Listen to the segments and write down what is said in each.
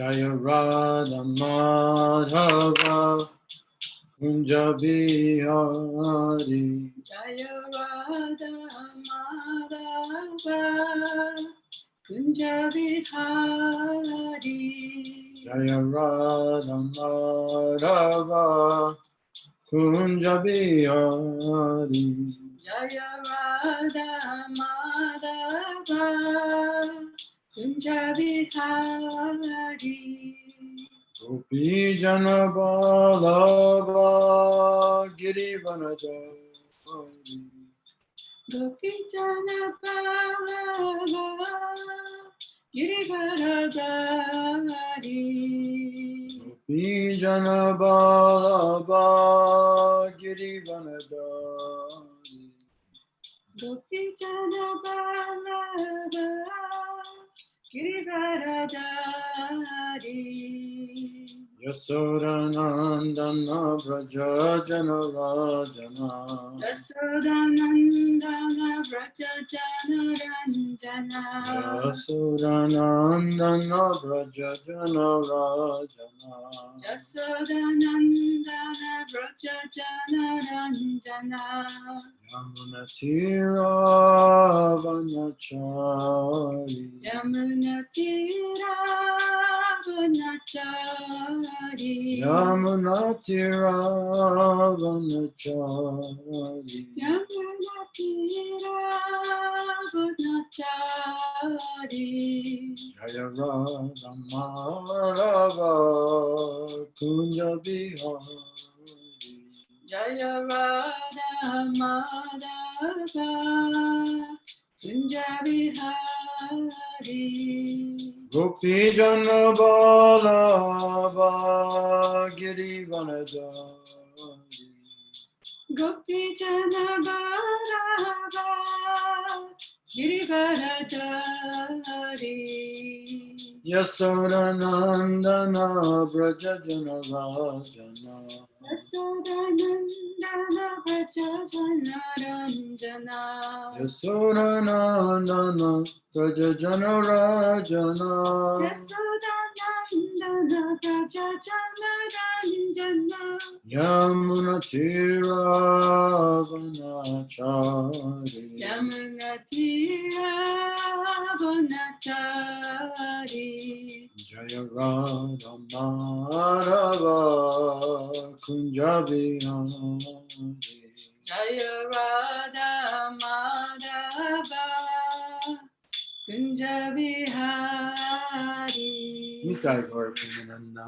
Jaya Radha Madhava Kunja Bihari Jaya Radha Madhava Kunja Bihari Jaya Radha Madhava Kunja Bihari Jaya Radha Madhava Kunja Bihari Gopi Jana Balava Girivanajari Gopi Jana Balava Girivaradari Gopi Jana Balava Girivanajari Gopi Jana Balava Girivaradari Yasodanandana Vraja Jana Rajana Yasodanandana Vraja Jana Ranjana Yasodanandana Vraja Jana Rajana Yasodanandana Vraja Jana Ranjana Yamunatira Vanachari Yamunatira Vanachari Yamunatira Vanachari Yamunatira Vanachari Jaya Radha Madhava Kunja Bihari Jaya Radha Madhava Kunja Bihari Gopi Jana Balava Girivanajari Gopi Jana Balava Girivaradari Yasodanandana Vraja Jana Rajana Yasodanandana Vraja Jana Ranjana Yasodanandana Vraja Jana Rajana Yasodanandana Vraja Jana Ranjana Yamunatira Vanachari Yamunatira Vanachari Jaya Radha Madhava Kunja Bihari Jaya Radha Madhava Kunja Bihari Nitai Gaur Premananda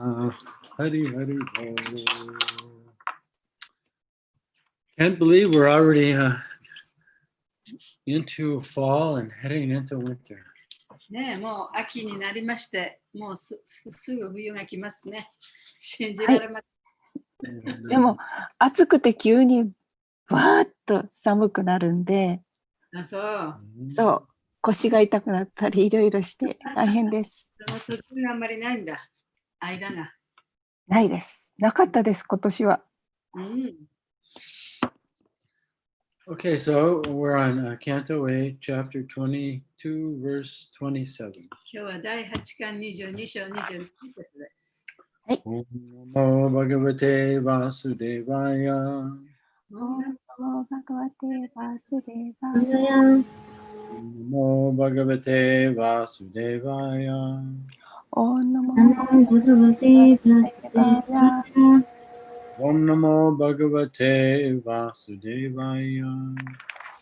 Hari Hari Ho. Can't believe we're already into fall and heading into winter. ねえ、もう秋になりまして、もうすぐ冬が来ますね。信じられません。でも暑くて急にわーっと寒くなるんで、あ、そう。そう腰が痛くなったりいろいろして大変です。その途中があんまりないんだ。間が。ないです。なかったです今年は。Okay, so we're on Canto 8, Chapter 22, Verse 27. 今日は第8巻22章22節です。はい。Om Namo Bhagavate Vasudevaya. Om Namo Bhagavate Vasudevaya. Om Namo Bhagavate Vasudevaya. Om Namo Bhagavate Vasudevaya. Om Namo Bhagavate Vasudevaya.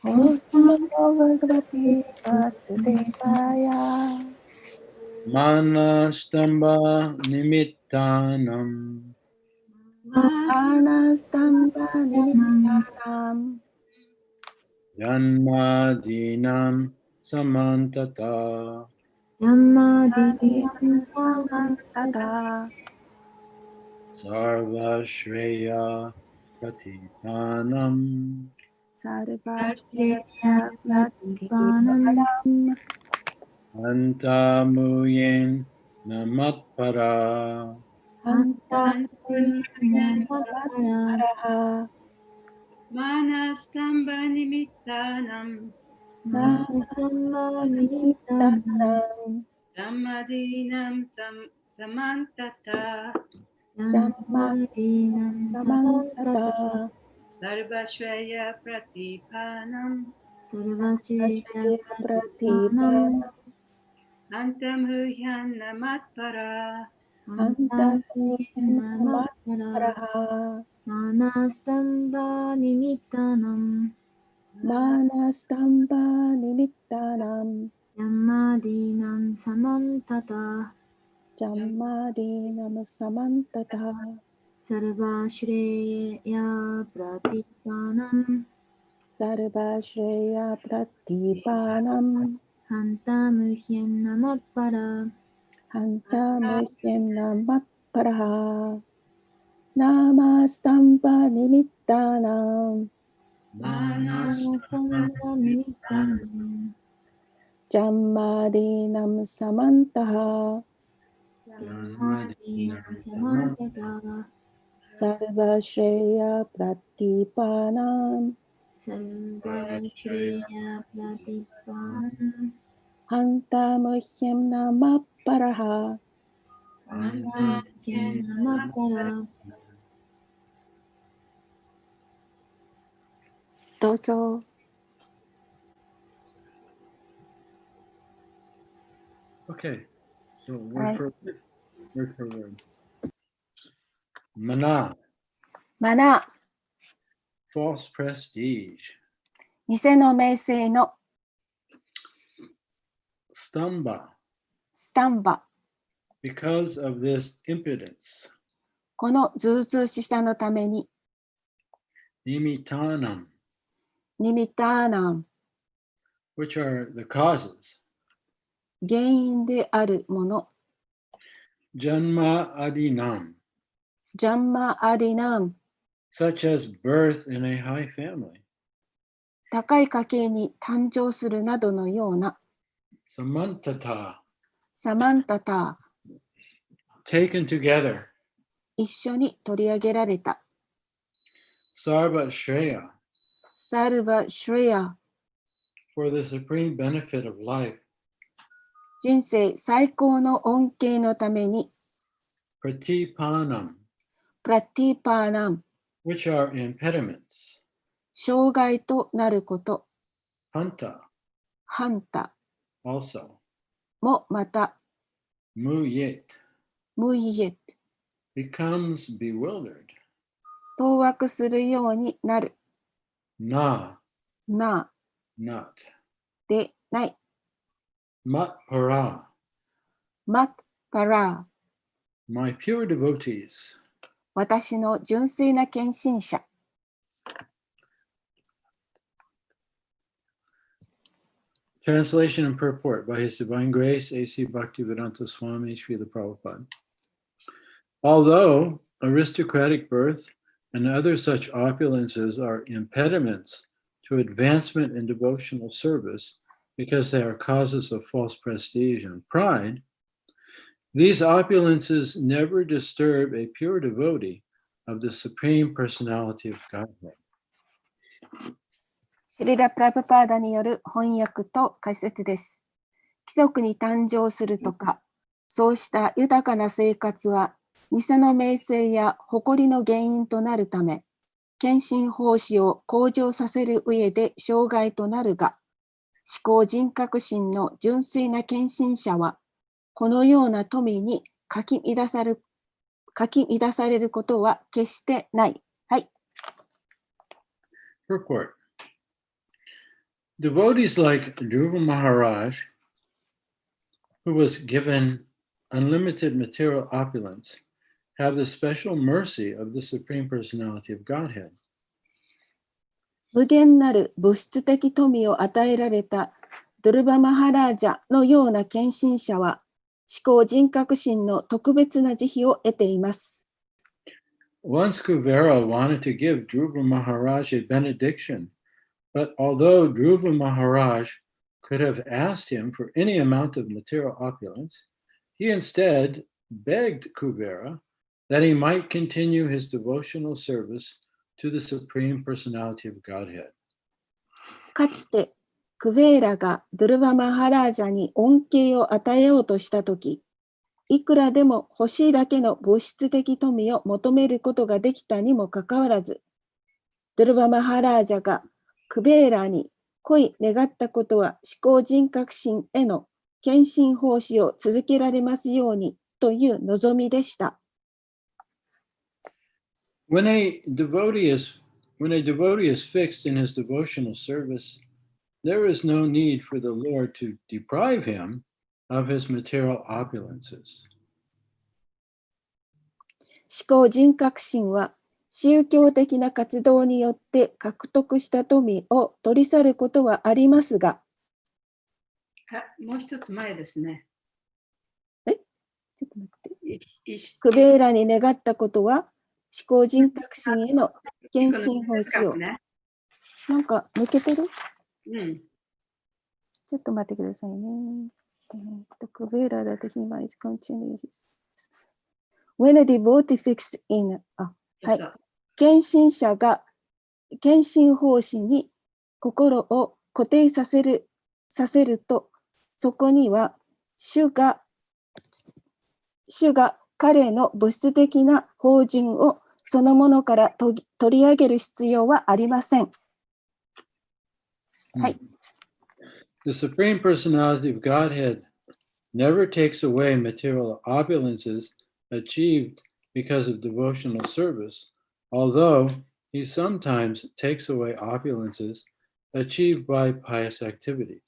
Om Namo Bhagavate Vasudevaya. Manastamba Nimittanam. Manastamba Nimittanam. Janmadinam Samantata. Janmadinam Samantata. Sarva Shreya Pratipanam. Sarva Shreya Pratipanam. Antamuyen Namatpara. Antamuyen Namatpara. Manastamba Nimittanam. Manastamba Nimittanam. Sammadinam samantata Jammadinam samantata sarvashreya pratipanam Ashaya Pratipanam antamhuryan namatpara Antamuhyanamatparaha Manastamba nimittanam Manastamba nimittanam Jammadinam samantata Jammadinam samantata Sarvashreya pratipanam Sarvashreya Pratipanam Hantamuhyanamatpara Hantamuhyanamatparaha Namastamba nimittanam Manastamba nimittanam Jammadinam samantaha Jammadinam samantata Sarvashreya Pratipanam Sarvashreya pratipanam Hantamuhyam Namapparaha どうぞ。 Okay, so Right. word for word. Mana, マナ false prestige. ー、偽の名声の Stamba, スタンバ、 because of this impudence. このずうずうしさのために、 Nimittanam, ニミターナン、 which are the causes. 原因であるもの、 Janma adinam, ジャンマアリナン、 such as birth in a high family. 高い家系に誕生するなどのような、 Samantata, サマンタタ、 taken together. 一緒に取り上げられた、 Sarva Shreya, サルバ・シュレア、 for the supreme benefit of life. 人生最高の恩恵のために、 Pratipanam, プラティパーナン、 which are impediments. 障害となること、 Hanta, ハンタ also. もまた、 Muyet, ムイエ、 becomes bewildered. 当惑するようになる、 Na, な、 not. でない、 Matpara, マッパラー、 my pure devotees. 私の純粋な献身者。Translation and purport by His Divine Grace, A.C. Bhaktivedanta Swami Srila Prabhupada. Although aristocratic birth and other such opulences are impediments to advancement in devotional service because they are causes of false prestige and pride, these opulences never disturb a pure devotee of the Supreme Personality of Godhead. シリラ・プラブパーダによる翻訳と解説です。貴族に誕生するとか、そうした豊かな生活は、偽の名声や誇りの原因となるため、献身奉仕を向上させる上で障害となるが、思考人格心の純粋な献身者は、このような富にかき乱されることは決してない。はい。Purport. Devotees like Dhruva Maharaj, who was given unlimited material opulence, have the special mercy of the Supreme Personality of Godhead. 無限なる物質的富を与えられたドゥルバ・マハラージャのような献身者は、思考人格心の特別な慈悲を得ています。Once Kuvera wanted to give Dhruva Maharaj a benediction, but although Dhruva Maharaj could have asked him for any amount of material opulence, he instead begged Kuvera that he might continue his devotional service to the Supreme Personality of Godhead. かつて、クヴェーラがドゥルバ・マハラージャに恩恵を与えようとしたとき、いくらでも欲しいだけの物質的富を求めることができたにもかかわらず、ドルバマハラージャがクベーラに恋願ったことは思考人格心への献身奉仕を続けられますようにという望みでした。When a devotee is fixed in his devotional service, there is no need for the Lord to deprive him of his material opulences. 思考人格心は宗教的な活動によって獲得した富を取り去ることはありますが、もう一つ前ですね。ちょっと待って。クベーラに願ったことは思考人格心への献身奉仕を。なんか抜けてる？うん。ちょっと待ってくださいね。クベーラだと he might continue his. When a devotee fixed in はい。献身者が献身奉仕に心を固定させると、そこには主が彼の物質的な芳醇をそのものから取り上げる必要はありません。はい。The Supreme Personality of Godhead never takes away material opulences achieved because of devotional service, although he sometimes takes away opulences achieved by pious activities.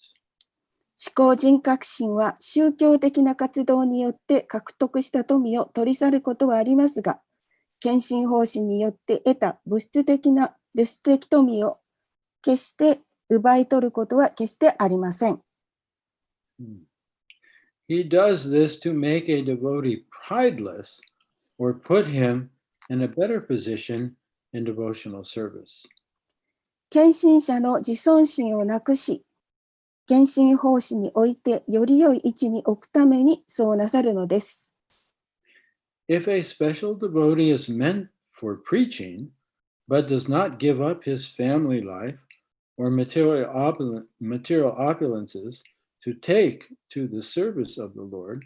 思考人格心は宗教的な活動によって獲得した富を取り去ることはありますが、献身奉仕によって得た物質的富を決して奪い取ることは決してありません。He does this to make a devotee prideless or put him in a better position in devotional service. 献身者の自尊心をなくし、献身奉仕においてより良い位置に置くためにそうなさるのです。If a special devotee is meant for preaching, but does not give up his family life or material opulences to take to the service of the Lord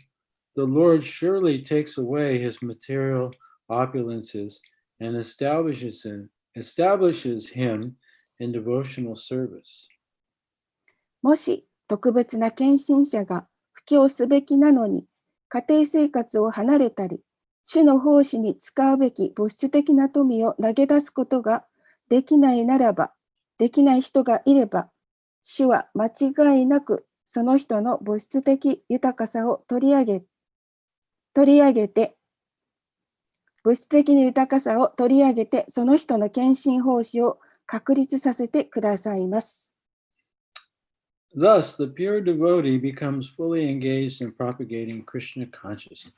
surely takes away his material opulences and establishes him in devotional service. もし特別な献身者が布教すべきなのに、家庭生活を離れたり、主の奉仕に使うべき物質的な富を投げ出すことができない人がいれば、主は間違いなくその人の物質的豊かさを取り上げて、その人の献身奉仕を確立させてくださいます。Thus, the pure devotee becomes fully engaged in propagating Krishna consciousness.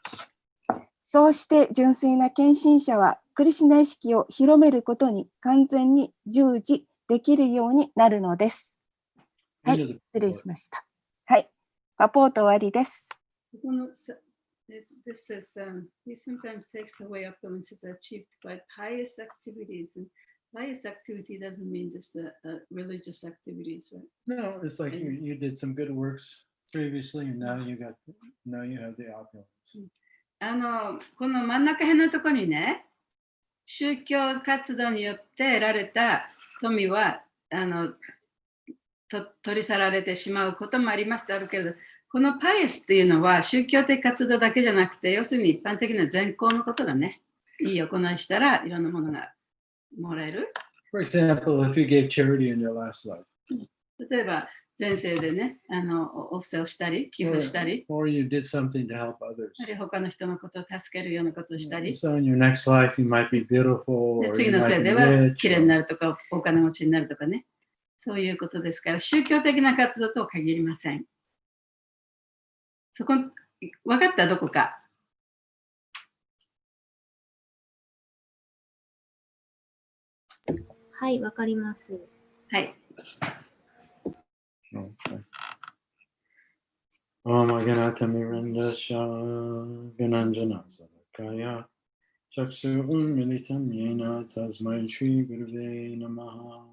そうして純粋な献身者はクリシュナ意識を広めることに完全に従事できるようになるのです。はい、失礼しました。はい、パポート終わりです。This says, he sometimes takes away opulences achieved by pious activities. And pious activity doesn't mean just religious activities, right? No, it's like you did some good works previously, and now you have the opulence. この真ん中辺のところにね、宗教活動によって得られた富は取り去られてしまうこともありますとあるけれど、このパイエスっていうのは宗教的活動だけじゃなくて、要するに一般的な善行のことだね。いい行いしたらいろんなものがもらえる。For example, if you gave charity in your last life. 例えば前世でね、お布施をしたり、寄付したり、or you did something to help others. あるいは他の人のことを助けるようなことをしたり、 So in your next life you might be beautiful, で or 次 you の might 世 be では rich. 綺麗になるとか、お金持ちになるとかね、そういうことですから、宗教的な活動とは限りません。そこ、分かったどこか。はい、わかります。はい。Okay. Om Aganatammirandasya Gananjana Sadakaya Chaksu Unmilitam Yena Tasmai Shri Gurave Namaha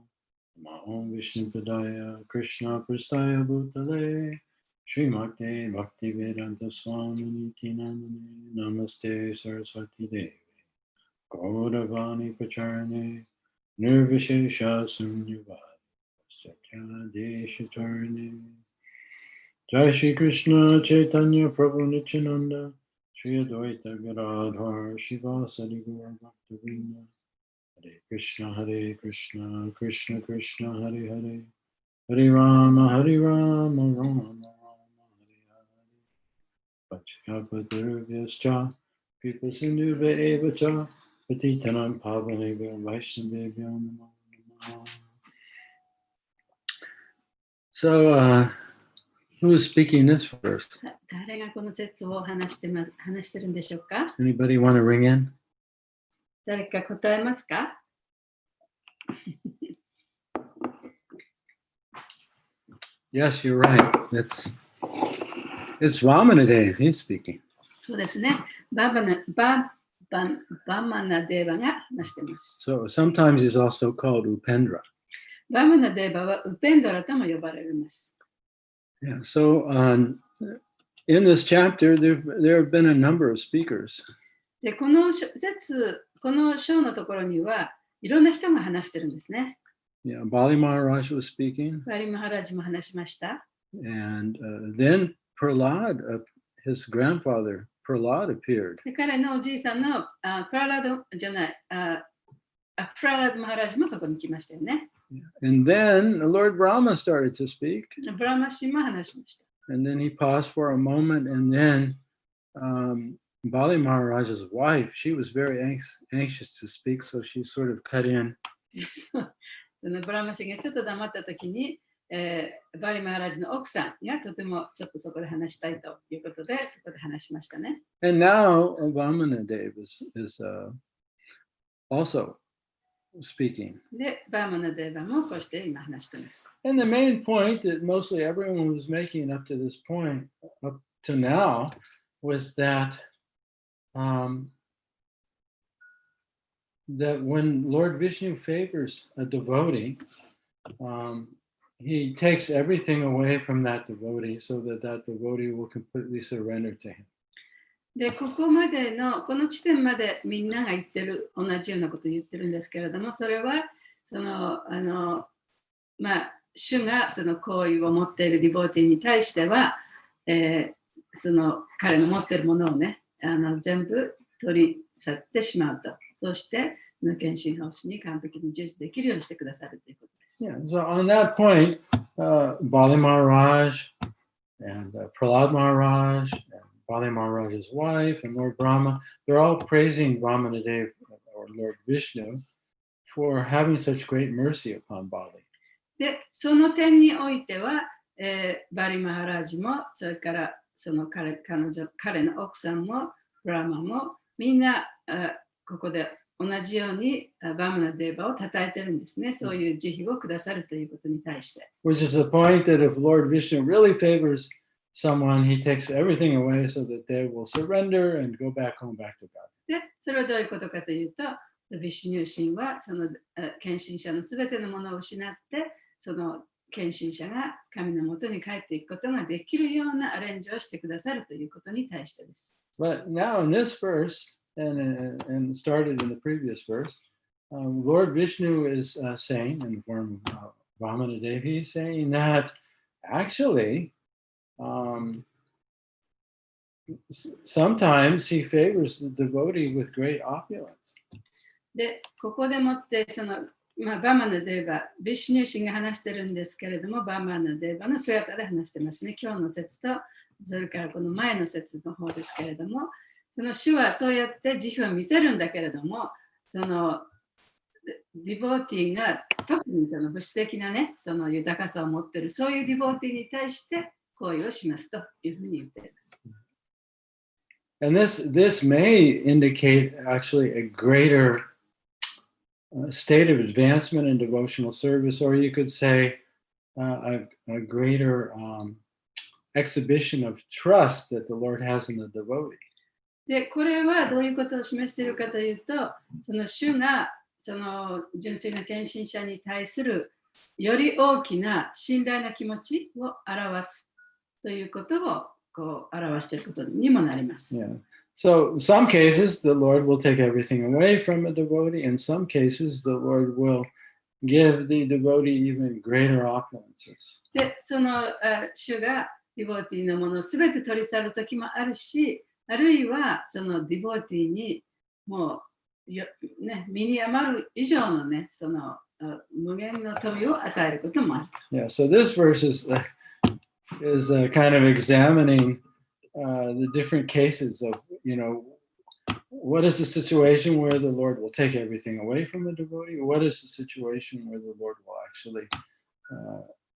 Om Vishnu Padaya Krishna Prastaya Bhutale Srimate Bhaktivedanta Swami Namane Namaste Saraswati Devi Gauravani Pacharane Nirvishesha Sunyavadi Satyadeshatarane Jai Shri Krishna Chaitanya Prabhu Nityananda Shri Advaita Gadadhar Shivasadi Gaura Bhaktavinda Hare Krishna Krishna Krishna Hare Hare Hare Rama Rama Rama Pachyapatirvyascha Kripasindhuva Evacha Patitanam Pavanebhyo Vaishnavebhyo Namo Namaha. So, who is speaking this verse? 誰がこの説を話してるんでしょうか？ Anybody want to ring in? 誰か答えますか？ Yes, you're right. It's Vamanadeva. He's speaking. そうですね。バマナデーバが話しています。 So sometimes he's also called Upendra. バマナデーバはウペンドラとも呼ばれます。 Yeah. So in this chapter, there have been a number of speakers. で、この章のところにはいろんな人が話してるんですね。 Yeah, Bali Maharaj was speaking. バリマハラジも話しました。 And then Prahlad, his grandfather, Prahlad appeared. で、彼のおじいさんのプララドじゃない、プララドマハラジもそこに来ましたよね。 And then Lord Brahma started to speak. ブラマシも話しました。 And then he paused for a moment. And then Bali Maharaj's wife, she was very anxious to speak. So she sort of cut in. そのブラマシがちょっと黙った時に、バリマハラジの奥さんがとてもちょっとそこで話したいということで、そこで話しましたね。 And now Vamanadeva is also speaking. で、バーマナデーバもこうして今話しています。 And the main point that mostly everyone was making up to this point, up to now, was that that when Lord Vishnu favors a devotee, he takes everything away from that devotee so that that devotee will completely surrender to him. で、ここまでの、この地点までみんなが言ってる、同じようなことを言ってるんですけれども、それは、主がその行為を持っているディボーティーに対しては、その彼の持っているものをね、全部取り去ってしまうと。そして、献身奉仕に完璧に従事できるようにしてくださるということです。Yeah, so on that point, Bali Maharaj and Prahlad Maharaj, and Bali Maharaj's wife, and Lord Brahma, they're all praising Vamanadeva or Lord Vishnu for having such great mercy upon Bali. で、その点においては、バリマハラジも、それからその彼の奥さんも、ブラマも、みんなここで同じようにバマナデーバを称えてるんですね。そういう慈悲をくださるということに対して。Which is the point that if Lord Vishnu really favors someone, he takes everything away so that they will surrender and go back home, back to God. で、それはどういうことかというと、ビシュニュー神はその献身者のすべてのものを失って、その献身者が神のもとに帰っていくことができるようなアレンジをしてくださるということに対してです。But now in this verse, and started in the previous verse, Lord Vishnu is saying, in the form of Vamanadeva, he's saying that actually, sometimes he favors the devotee with great opulence. で、ここでもってバマナデーバ、ビシュニュー神が話してるんですけれども、バマナデーバの姿で話してますね。今日の説と、それからこの前の説の方ですけれども、その主はそうやって慈悲を見せるんだけれども、そのディボーティーが特にその物質的なね、その豊かさを持っている、そういうディボーティーに対して行為をしますというふうに言っています。And this may indicate actually a greater state of advancement in devotional service, or you could say a greater exhibition of trust that the Lord has in the devotee. で、これはどういうことを示しているかというと、その主がその純粋な献身者に対するより大きな信頼の気持ちを表すということをこう表していることにもなります。Yeah. So in some cases, the Lord will take everything away from a devotee. In some cases, the Lord will give the devotee even greater opulences. で、その主がディボーティーのものをすべて取り去るときもあるし、あるいはそのディボーティーにもう身に余る以上のね、その無限の富を与えることもある。Yeah. So this verse is kind of examining the different cases of, what is the situation where the Lord will take everything away from a devotee? What is the situation where the Lord will actually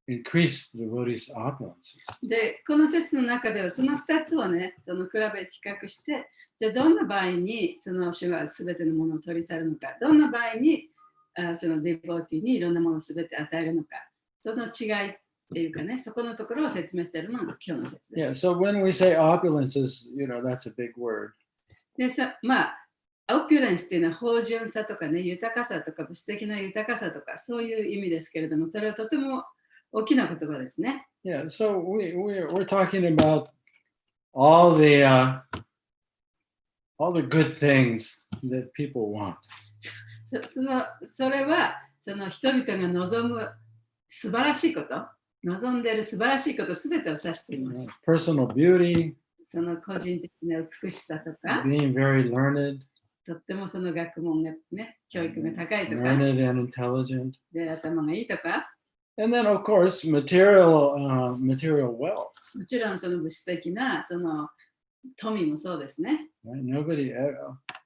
increase the devotee's opulences? で、この説の中ではその2つをね、その比較して、じゃあどんな場合にその主がすべてのものを取り去るのか、どんな場合にそのディボーティーにいろんなものをすべて与えるのか、その違いっていうかね、そこのところを説明しているのが今日の説です。Yeah, so when we say opulences, that's a big word. でオピュレンスっていうのは芳醇さとかね、豊かさとか物質的な豊かさとかそういう意味ですけれども、それはとても大きな言葉ですね。Yeah, so we're talking about all the good things that people want. それはその人々が望む素晴らしいこと、望んでいる素晴らしいことすべてを指しています。Personal beauty, その個人的な美しさとか、being very learned, とってもその学問がね、教育が高いとか、learned and intelligent. で頭がいいとか、And then, of course, material wealth. もちろんその物質的なその富もそうですね。Right?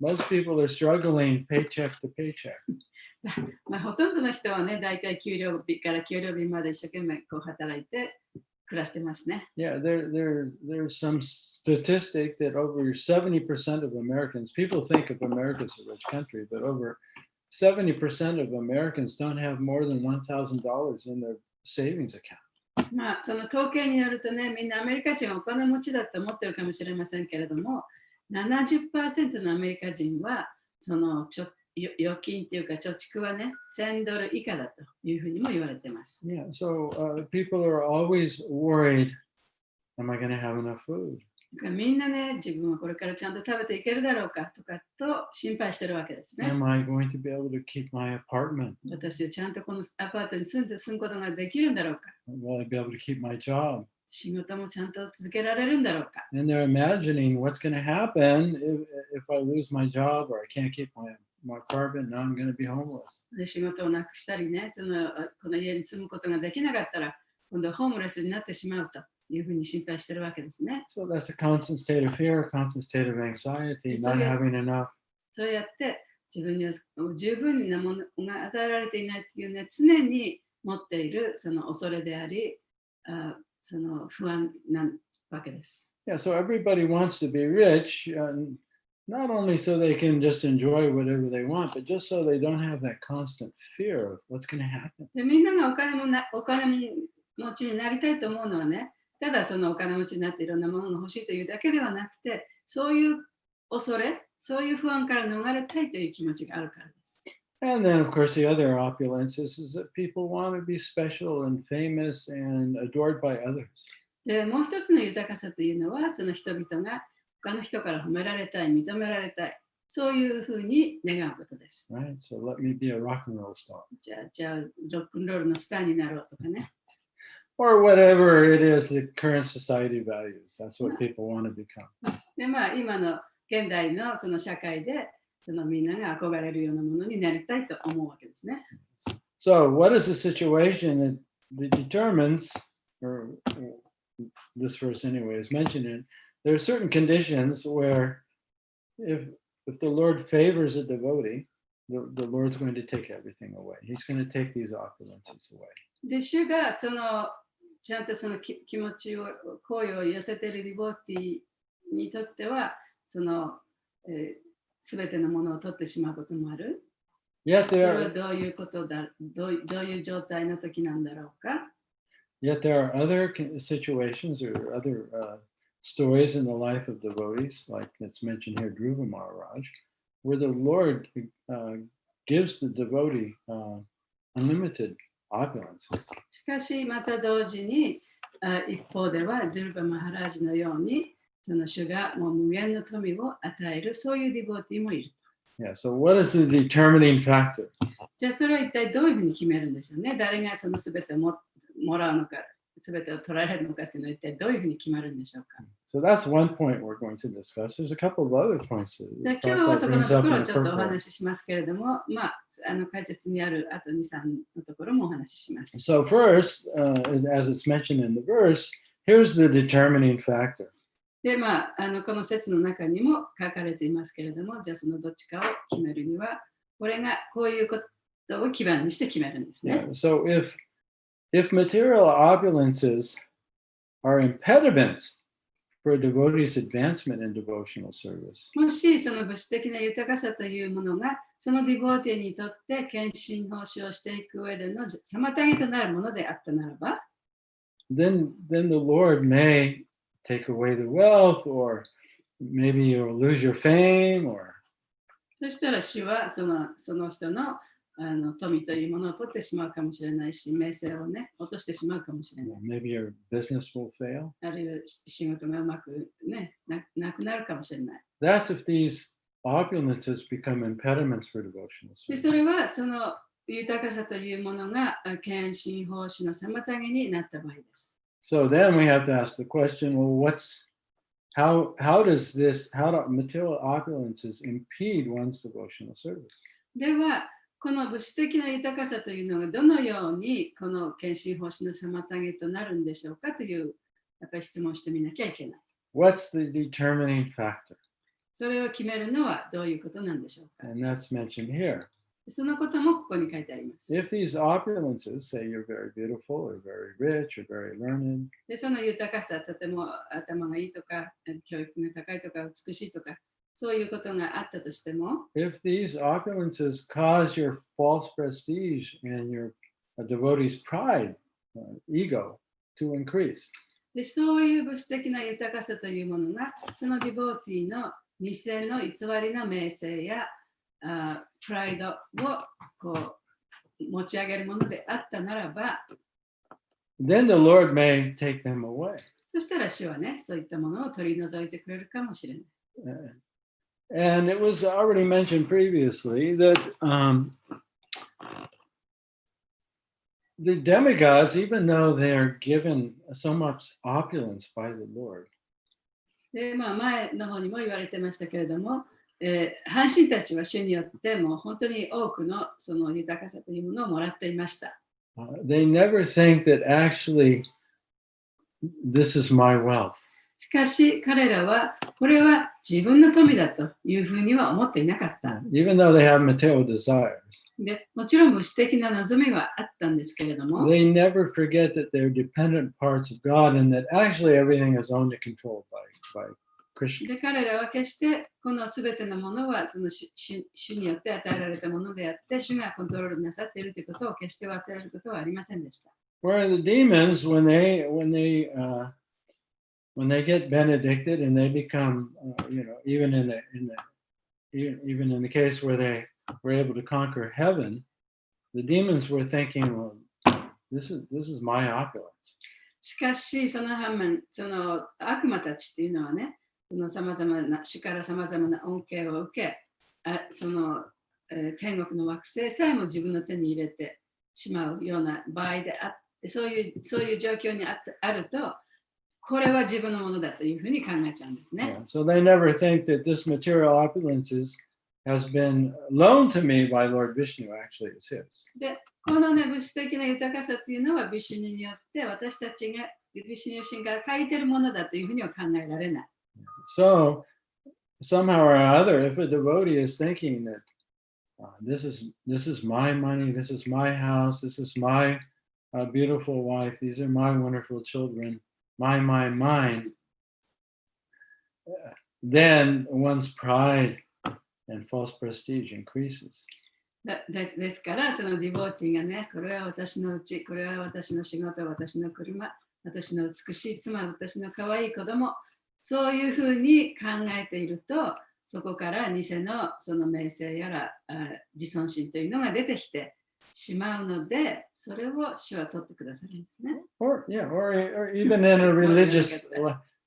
Most people are struggling paycheck to paycheck. ほとんどの人はね、大体給料日から給料日まで一生懸命こう働いて暮らしてますね。Yeah, there's some statistic that over 70% of Americans, people think of America as a rich country, but over 70% of Americans don't have more than $1,000 in their savings account. その統計によるとね、みんなアメリカ人はお金持ちだと思ってるかもしれませんけれども、70% のアメリカ人はその預金っていうか貯蓄はね、$1000以下だというふうにも言われています。Yeah, so people are always worried, am I going to have enough food? みんなね、自分はこれからちゃんと食べていけるだろうかとかと心配してるわけですね。Am I going to be able to keep my apartment? 私はちゃんとこのアパートに住むことができるんだろうか。Will I be able to keep my job? 仕事もちゃんと続けられるんだろうか。And they're imagining what's going to happen if I lose my job or I can't keep my apartment, now I'm going to be homeless. で仕事をなくしたりね、この家に住むことができなかったら、今度はホームレスになってしまうというふうに心配してるわけですね。So that's a constant state of fear, a constant state of anxiety, not having enough. そうやって自分には十分なものが与えられていないというね、常に持っているその恐れであり、その不安なわけです。Yeah, so everybody wants to be rich, not only so they can just enjoy whatever they want, but just so they don't have that constant fear of what's going to happen. でみんながお金持ちになりたいと思うのはね、ただそのお金持ちになっていろんなものが欲しいというだけではなくて、そういう恐れ、そういう不安から逃れたいという気持ちがあるからです。And then, of course, the other opulences is that people want to be special and famous and adored by others. でもう一つの豊かさというのは、その人々が他の人から褒められたい、認められたい、そういうふうに願うことです。Right? So let me be a rock and roll star. じゃあ、ロックンロールのスターになろうとかね。Or whatever it is the current society values. That's what people want to become. で、今の現代のその社会で、そのみんなが憧れるようなものになりたいと思うわけですね。So what is the situation that determines, or this verse anyway is mentioning, there are certain conditions where if the Lord favors a devotee, the Lord's going to take everything away. He's going to take these opulences away. で、主がちゃんとその気持ちを、好意を寄せているディボーティーにとっては、すべてのものを取ってしまうこともある。Yet それはどういうことだ、どういう状態の時なんだろうか。Yet there are other situations or other stories in the life of devotees, like it's mentioned here, Dhruva Maharaj, where the Lord gives the devotee unlimited opulences. しかし、また同時に、一方では、ドゥルバ・マハラージのように、その主がもう無限の富を与える、そういうディボーティーもいる。Yeah, so what is the determining factor? じゃあそれは一体どういうふうに決めるんでしょうね。誰がその全てをもらうのか、全てを取られるのかっていうのは一体どういうふうに決まるんでしょうか。So that's one point we're going to discuss. There's a couple of other points で that 今日は Prabhupada そこの brings と up ころ in を the ちょっとお purport. 話ししますけれども、解説にあるあと2、3のところもお話しします。So first, as it's mentioned in the verse, here's the determining factor. で、この説の中にも書かれていますけれども、じゃあそのどっちかを決めるには、これがこういうことを基盤にして決めるんですね。Yeah, so if material opulences are impediments for a devotee's advancement in devotional service, もしその物質的な豊かさというものが、そのディボーティーにとって献身奉仕をしていく上での妨げとなるものであったならば、then the Lord may take away the wealth, or maybe you'll lose your fame, or そしたら主はその人の富というものを取ってしまうかもしれないし、名声をね、落としてしまうかもしれない。maybe your business will fail. あるいは仕事がうまくね、なくなるかもしれない。That's if these opulences become impediments for devotional で、 service. それはその豊かさというものが献身奉仕の妨げになった場合です。So then we have to ask the question, well, how do material opulences impede one's devotional service? では、この物質的な豊かさというのがどのようにこの献身奉仕の妨げとなるんでしょうかというやっぱり質問をしてみなきゃいけない。What's the determining factor? それを決めるのはどういうことなんでしょうか。 And that's mentioned here. そのこともここに書いてあります。 If these opulences, say you're very beautiful or very rich or very learned, で、その豊かさ、とても頭がいいとか、教育が高いとか、美しいとか、そういうことがあったとしても、 if these opulences cause your false prestige and your devotee's pride, ego to increase, で、そういう物質的な豊かさというものが、そのディボーティーの偽の偽りの名声やプライドをこう持ち上げるものであったならば、 then the Lord may take them away. そしたら主はね、そういったものを取り除いてくれるかもしれない。And it was already mentioned previously that the demigods, even though they're given so much opulence by the Lord, で、前の方にも言われてましたけれども、半身たちは主によってもう本当に多くのその豊かさというものをもらっていました。they never think that actually this is my wealth. しかし彼らはこれは自分の富だというふうには思っていなかった。 Even though they have material desires, で、もちろん物質的な望みはあったんですけれども、 they never forget that they're dependent parts of God and that actually everything is owned and controlled by Krishna. で彼らは決してこのすべてのものはその主によって与えられたものであって、主がコントロールなさっているということを決して忘れることはありませんでした。 Where the demons, when they get benedicted and they become, even in the case where they were able to conquer heaven, the demons were thinking, well, this is my opulence. しかし、その反面、その悪魔たちというのはね、その様々な主から様々な恩恵を受け、その、天国の惑星さえも自分の手に入れてしまうような場合であって、そういう状況にあると、これは自分のものだというふうに考えちゃうんですね。Yeah. So they never think that this material opulences has been loaned to me by Lord Vishnu, actually it's his. で、このね、物質的な豊かさというのはビシュニによって私たちがビシュニの神から借りているものだというふうには考えられない。So somehow or other, if a devotee is thinking that this is my money, this is my house, this is my beautiful wife, these are my wonderful children, mine, then one's pride and false prestige increases. ですから、そのディボーティーがね、これは私の家、これは私の仕事、私の車、私の美しい妻、私の可愛い子供、そういうふうに考えていると、そこから偽のその名声やら自尊心というのが出てきて、しまうので、それを主は取ってくださるんですね。or even in a religious,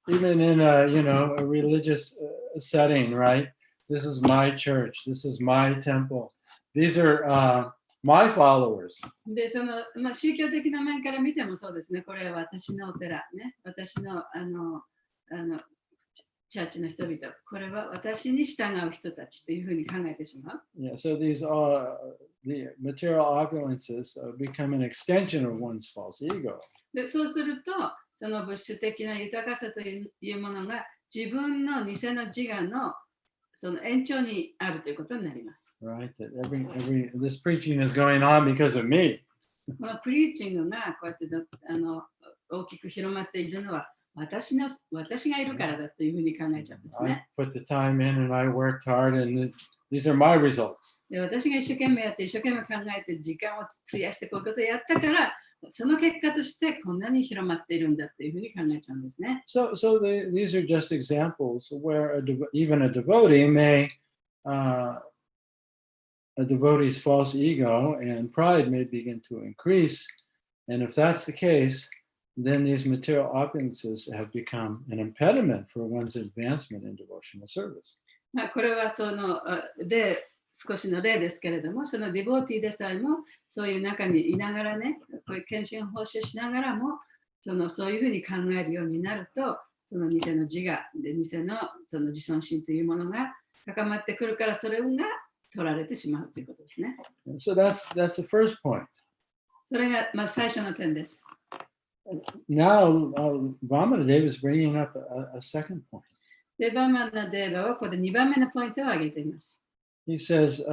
even in a a religious setting, right? This is my church. This is my temple. These are my followers. で、宗教的な面から見てもそうですね。これは私のお寺、ね、私のチャーチの人々、これは私に従う人たちというふうに考えてしまう。Yeah, so these the material opulences become an extension of one's false ego. で、そうすると、その物質的な豊かさというものが自分の偽の自我のその延長にあるということになります。Right? That this preaching is going on because of me. このプリーチングがこうやって大きく広まっているのは私がいるからだというふうに考えちゃうんです I ね。put the time in and I worked hard and these are my results. で、私が一生懸命やって一生懸命考えて時間を費やしてこういうことをやったから、その結果としてこんなに広まっているんだというふうに考えちゃうんですね。So these are just examples where even a devotee may a devotee's false ego and pride may begin to increase. And if that's the case, then these material opulences have become an impediment for one's advancement in devotional service. まあ、これは少しの例ですけれども、そのディボーティーでさえもそういう中にいながらね、こういう献身奉仕しながらもそういうふうに考えるようになると、その偽の自我で偽のその自尊心というものが高まってくるから、それが取られてしまうということですね。So that's the first point. それがまず最初の点です。Now, Vamanadeva is bringing up a second point. で、バーマナデーバはここで2番目のポイントを挙げています。He says,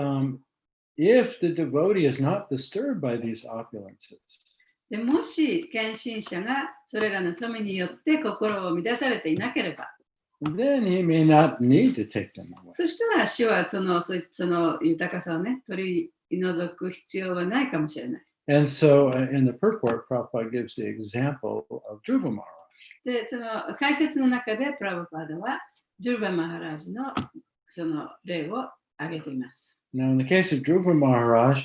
if the devotee is not disturbed by these opulences, でもし献身者がそれらの富によって心を乱されていなければ、then he may not need to take them away. そしたら主はその豊かさをね、取り除く必要はないかもしれない。And so in the purport, Prabhupada gives the example of Dhruva Maharaj. で、その解説の中でプラブパーダはジュルバ・マハラージのその例を挙げています。Now, in the case of Dhruva Maharaj,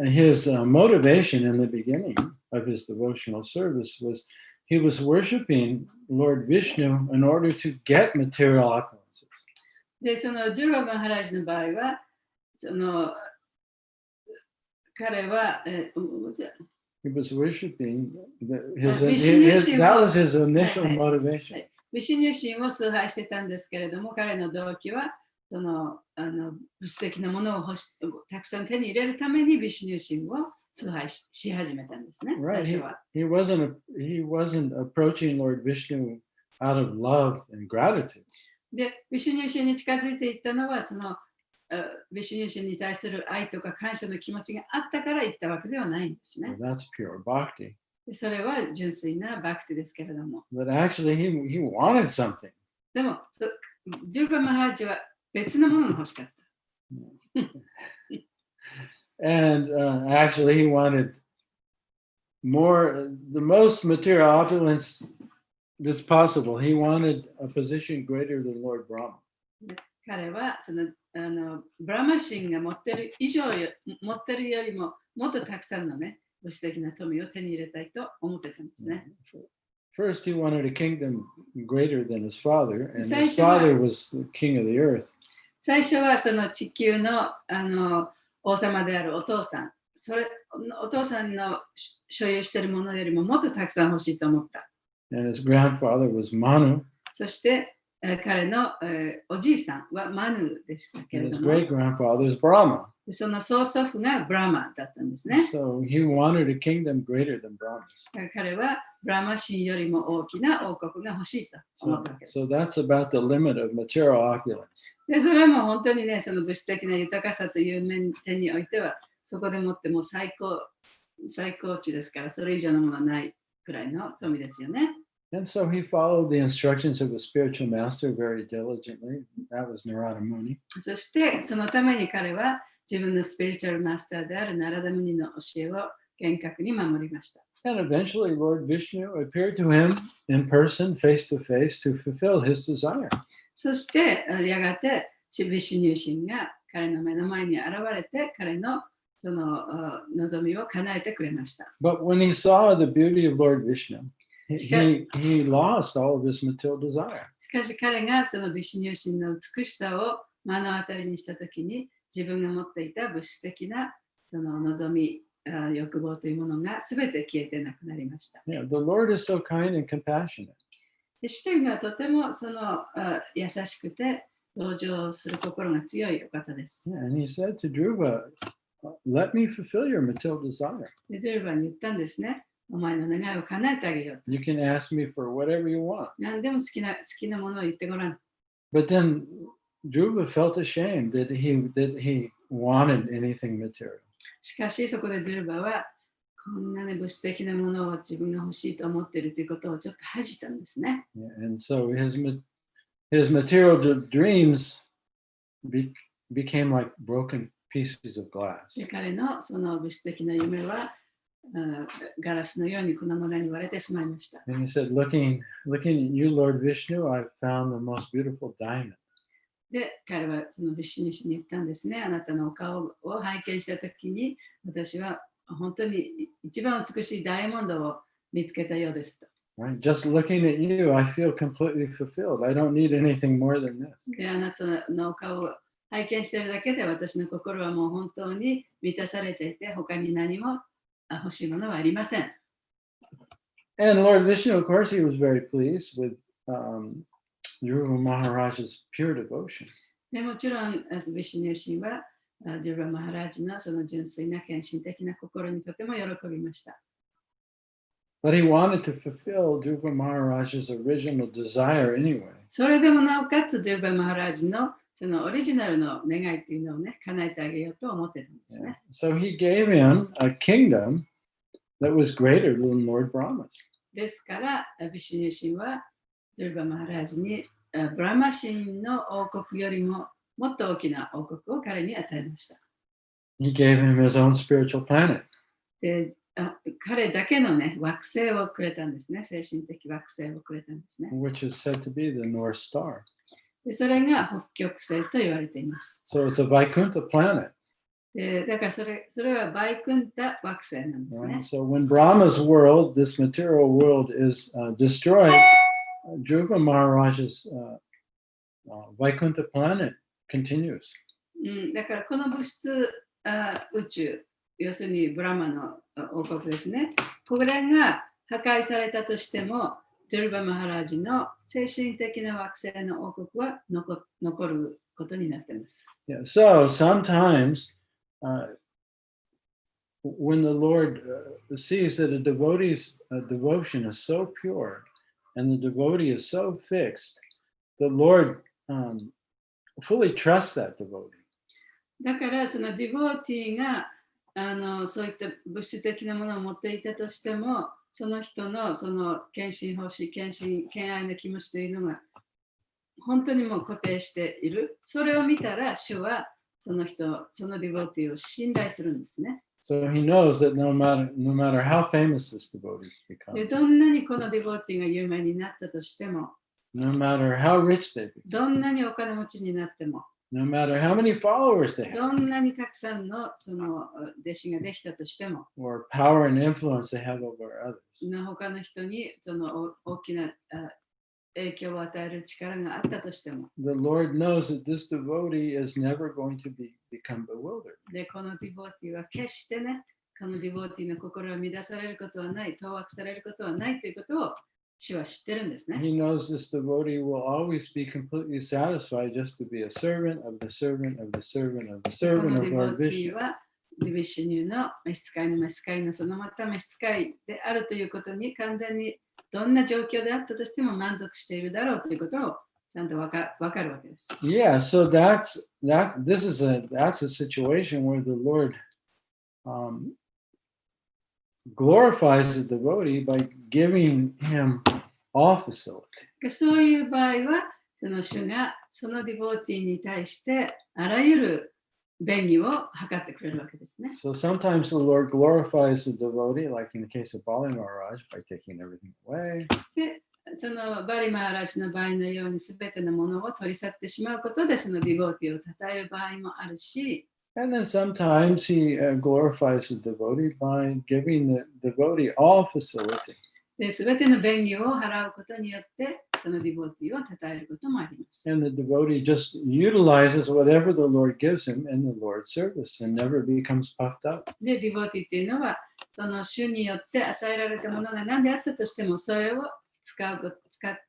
his motivation in the beginning of his devotional service was he was worshiping Lord Vishnu in order to get material opulences. で、そのジュルバ・マハラージの場合は、彼は、He was worshiping Vishnu that was his initial motivation. ビシュニュ神を崇拝してたんですけれども、彼の動機は物質的なものをたくさん手に入れるためにビシュニュ神を崇拝し始めたんですね。Right. 最初は。He wasn't approaching Lord Vishnu out of love and gratitude. で、ビシュニュ神に近づいていったのは、ビシュニュ神に対する愛とか感謝の気持ちがあったから行ったわけではないんですね。So that's pure bhakti. でそれは純粋なバクティですけれども。But actually, he wanted something. でも、ジュルバ・マハラージは別のものが欲しかった。And actually, he wanted the most material opulence that's possible. He wanted a position greater than Lord Brahma. 彼はブラマ神が持ってるよりももっとたくさんのね、物質的な富を手に入れたいと思ってたんですね。First, he wanted a kingdom greater than his father, and his father was the king of the earth. 最初はその地球の王様であるお父さん、お父さんの所有しているものよりももっとたくさん欲しいと思った。And his grandfather was Manu. そして彼のおじいさんはマヌでしたけれども、 and his great-grandfather is Brahma. その曽祖父がブラマだったんですね。So he wanted a kingdom greater than Brahma's. 彼はブラマ神よりも大きな王国が欲しいと思ったわけです。 So that's about the limit of material opulence. でそれはもう本当にね、その物質的な豊かさという点においては、そこでもってもう最高値ですから、それ以上のものはないくらいの富ですよね。And so he followed the instructions of a spiritual master very diligently. That was Narada Muni. そしてそのために彼は自分のスピリチュアルマスターであるナラダムニの教えを厳格に守りました。And eventually Lord Vishnu appeared to him in person, face to face, to fulfill his desire. そしてやがてビシュニュ神が彼の目の前に現れて彼のその望みを叶えてくれました。 But when he saw the beauty of Lord Vishnu, he lost all of his material desire. しかし彼がそのビシュニュー神の美しさを目の当たりにしたときに、自分が持っていた物質的なその望み、欲望というものがすべて消えてなくなりました。Yeah, the Lord is so kind and compassionate. で主というのはとてもその優しくて同情する心が強いお方です。 Yeah, and he said to Dhruva, let me fulfill your material desire. でドゥルバに言ったんですね。お前の願いを叶えてあげようと。 You can ask me for whatever you want. 何でも好きなものを言ってごらん。 But then Dhruva felt ashamed that he wanted anything material. しかしそこでドゥルバはこんな、物質的なものを自分が欲しいと思っているということをちょっと恥じたんですね。Yeah, and so his material dreams became like broken pieces of glass. で彼のその物質的な夢はガラスのように粉々に割れてしまいました。 And he said, looking at you, Lord Vishnu, I've found the most beautiful diamond. で彼はそのビシュニシに言ったんですね。あなたのお顔を拝見したときに私は本当に一番美しいダイヤモンドを見つけたようですと。 Right? Just looking at you, I feel completely fulfilled. I don't need anything more than this. であなたのお顔を拝見しているだけで私の心はもう本当に満たされていて他に何も欲しいものはありません。 And Lord Vishnu, of course, he was very pleased with Dhruva Maharaj's pure devotion. でもちろんビシュニュー神はジュルバ・マハラージのその純粋な献身的な心にとても喜びました。 But he wanted to fulfill Dhruva Maharaj's original desire anyway. それでもなおかつジュルバ・マハラージのそのオリジナルの願いというのをね、叶えてあげようと思ってたんですね。So he gave him a kingdom that was greater than Lord Brahma's. ですから、ビシュニュー神はジュルバ・マハラージにブラマ神の王国よりももっと大きな王国を彼に与えました。He gave him his own spiritual planet. で彼だけのね、惑星をくれたんですね。精神的惑星をくれたんですね。Which is said to be the North Star. でそれが北極星と言われています。So it's a Vaikuntha planet. でだからそれはバイクンタ惑星なんですね。Right? So when Brahma's world, this material world, is destroyed, Dhruva Maharaj's Vaikuntha planet continues. だからこの物質宇宙、要するにブラマの王国ですね。これが破壊されたとしても、ジュルバ・マハラージの精神的な惑星の王国は残ることになっています。Yeah, so sometimes when the Lord sees that a devotee's devotion is so pure and the devotee is so fixed, the Lord fully trusts that devotee. だからそのディボーティーがそういった物質的なものを持っていたとしても、その人のその献身奉仕、献愛の気持ちというのが本当にもう固定している。それを見たら主はそのディボーティーを信頼するんですね。So he knows that no matter how famous this devotee で becomes, どんなにこのディボーティーが有名になったとしても、 no matter how rich they become, どんなにお金持ちになっても、 no matter how many followers they have, どんなにたくさんのその弟子ができたとしても、 or power and influence they have over others, 他の人にその大きな影響を与える力があったとしても、 the Lord knows that this devotee is never going to become bewildered. でこのディボーティーは決してね、このディボーティーの心が乱されることはない、当惑されることはないということを主は知ってるんですね。 He knows this devotee will always be completely satisfied just to be a servant of the servant of the servant of the こ servant の of ディボ Lord ーティー Vishnu. はディビッシュニューの召使いの召使いのそのまた召使いであるということに完全にどんな状況であったとしても満足しているだろうということをちゃんとわかるわけです。Yeah, so that's a situation where the Lord glorifies the devotee by giving him all facility. そういう場合は、その主がそのディボーティーに対してあらゆる便宜を図ってくれるわけですね。So sometimes the Lord glorifies the devotee, like in the case of Bali Maharaj, by taking everything away. で、そのバリマハラジの場合のように全てのものを取り去ってしまうことで、そのディボーティーを称える場合もあるし、And then sometimes he glorifies the devotee by giving the devotee all facility. で、すべての便宜を払うことによって、そのディボティを称えることもあります。And the devotee just utilizes whatever the Lord gives him in the Lord's service and never becomes puffed up. で、ディボティというのは、その主によって与えられたものが何であったとしても、それを使っ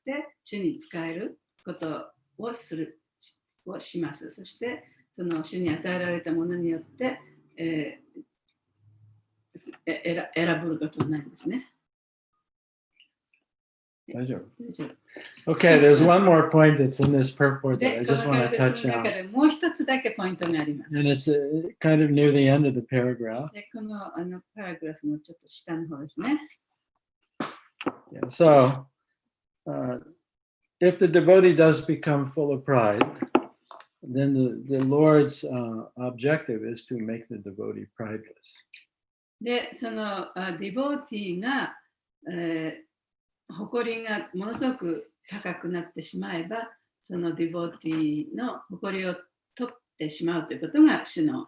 て主に使えることをします。そして、その主に与えられたものによって、選ぶことはないんですね。Okay, there's one more point that's in this purport that で、 I この just want 解 to 説 touch の中 on. でもう一つだけポイントがあります。 And it's kind of near the end of the paragraph. で、このパラグラフのちょっと下の方ですね。Yeah, so, if the devotee does become full of pride, then the Lord's objective is to make the devotee prideless. で、そのディボーティーが、誇りがものすごく高くなってしまえば、そのディボーティーの誇りを取ってしまうということが主の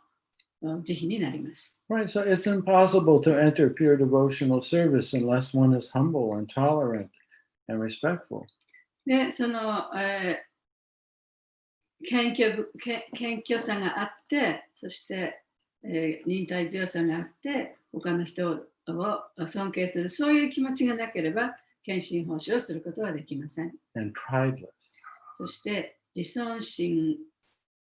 慈悲になります。Right, so it's impossible to enter pure devotional service unless one is humble and tolerant and respectful. で、その、謙虚さがあって、そして、忍耐強さがあって、他の人を尊敬する、そういう気持ちがなければ、献身奉仕をすることはできません。And prideless. そして自尊心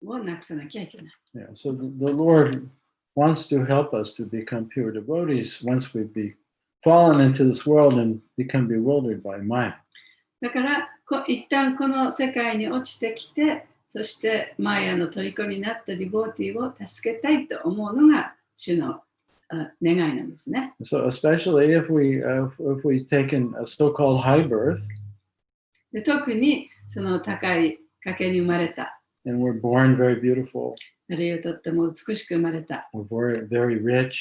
をなくさなきゃいけない。Yeah, so the Lord wants to help us to become pure devotees once we've fallen into this world and become bewildered by mind. だから一旦この世界に落ちてきて、そしてマヤの虜になったディボーティーを助けたいと思うのが主の願いなんですね。So especially if we've taken a so-called high birth, で特にその高い家系に生まれた。and we're born very beautiful. あるいはとっても美しく生まれた。We're very rich.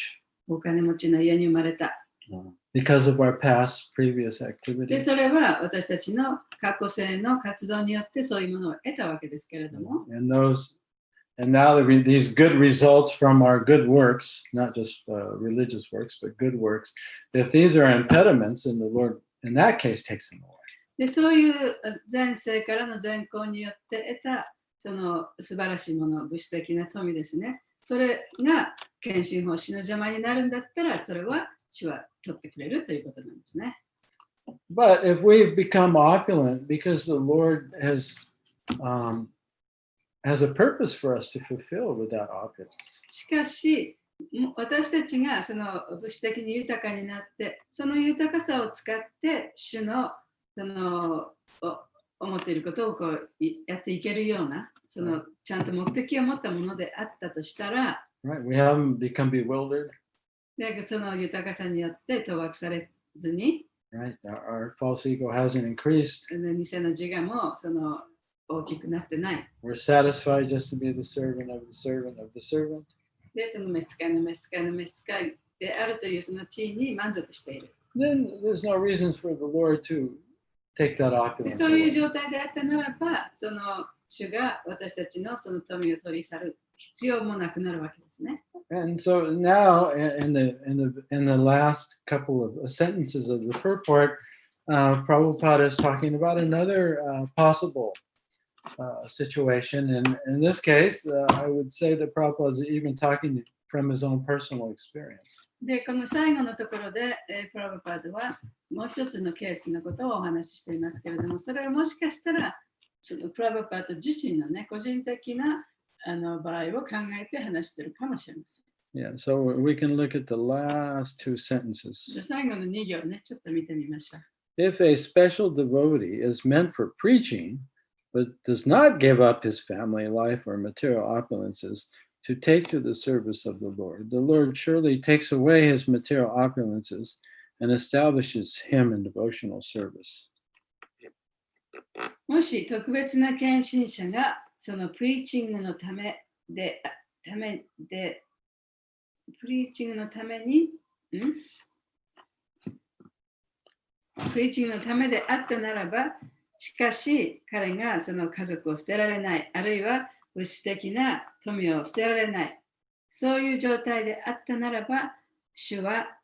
お金持ちの家に生まれた。Because of our past previous で、 activities. それは私たちの過去世の活動によってそういうものを得たわけですけれども。And now these good results from our good works, not just religious works, but good works, if these are impediments, then the Lord, in that case, takes them away. で、そういう前世からの善行によって得たその素晴らしいもの、物質的な富ですね。それが献身奉仕の邪魔になるんだったら、それは主は取ってくれるということなんですね。But if we've become opulent because the Lord has a purpose for us to fulfill with that opulence. しかし、私たちがその物質的に豊かになって、その豊かさを使って主のその思っていることをこうやっていけるような、そのちゃんと目的を持ったものであったとしたら、Right? We haven't become bewildered. でその豊かさによって当惑されずに、Right? Our false ego hasn't increased. 偽の自我もその大きくなってない。We're satisfied just to be the servant of the servant of the servant. で、その召使いの召使いの召使いであるというその地位に満足している。Then there's no reason for the Lord to take that で opulence そういう away. 状態であったならば、その主が私たちのその富を取り去る必要もなくなるわけですね。And so now, in the last couple of sentences of the purport, Prabhupada is talking about another possible situation. And in this case, I would say that Prabhupada is even talking from his own personal experience. で、この最後のところで、プラブパードはもう一つのケースのことをお話ししていますけれども、それはもしかしたら、そのプラブパード自身のね、個人的な場合を考えて話しているかもしれません。Yeah, so we can look at the last two sentences. じゃあ最後の2行ね、ちょっと見てみましょう。If a special devotee is meant for preaching, but does not give up his family life or material opulences to take to the service of the Lord surely takes away his material opulences and establishes him in devotional service. もし特別な献身者がそのプリーチングのために、プリーチングのためであったならば、しかし彼がその家族を捨てられない、あるいは物質的な富を捨てられない、そういう状態であったならば、主は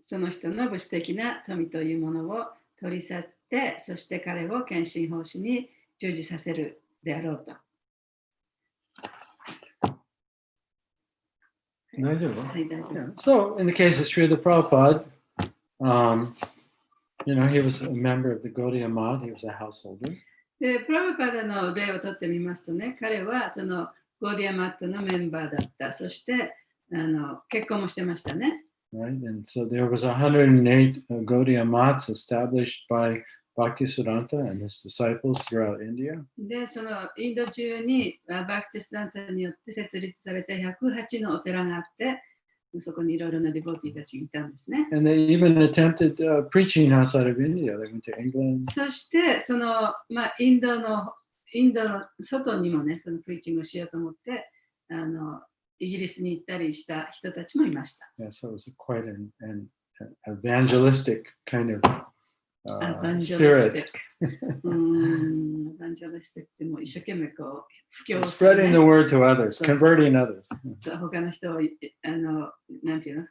その人の物質的な富というものを取り去って、そして彼を献身奉仕に従事させるであろうと。はい、大丈夫。Yeah. So, in the case of Srila Prabhupada, he was a member of the Gaudiya Math, he was a householder. で、プラブパダの例をとってみますとね、彼はそのゴーディアマットのメンバーだった。そして結婚もしてましたね。Right, and so there was 108 Gaudiya Maths established by Bhaktisiddhanta and his disciples throughout India. で、そのインド中にバクティスダンタによって設立された108のお寺があって、そこにいろいろなディボーティーたちがいたんですね。And they even attempted preaching outside of India. They went to England. そしてその、インドの外にもね、そのプリーチングをしようと思って、イギリスに行ったりした人たちもいました。Yeah, so it was quite an evangelistic kind of spirit. エヴァンジェリスティックってもう一生懸命こう布教をする、Spreading the word to others, converting others. 他の人をなんていうの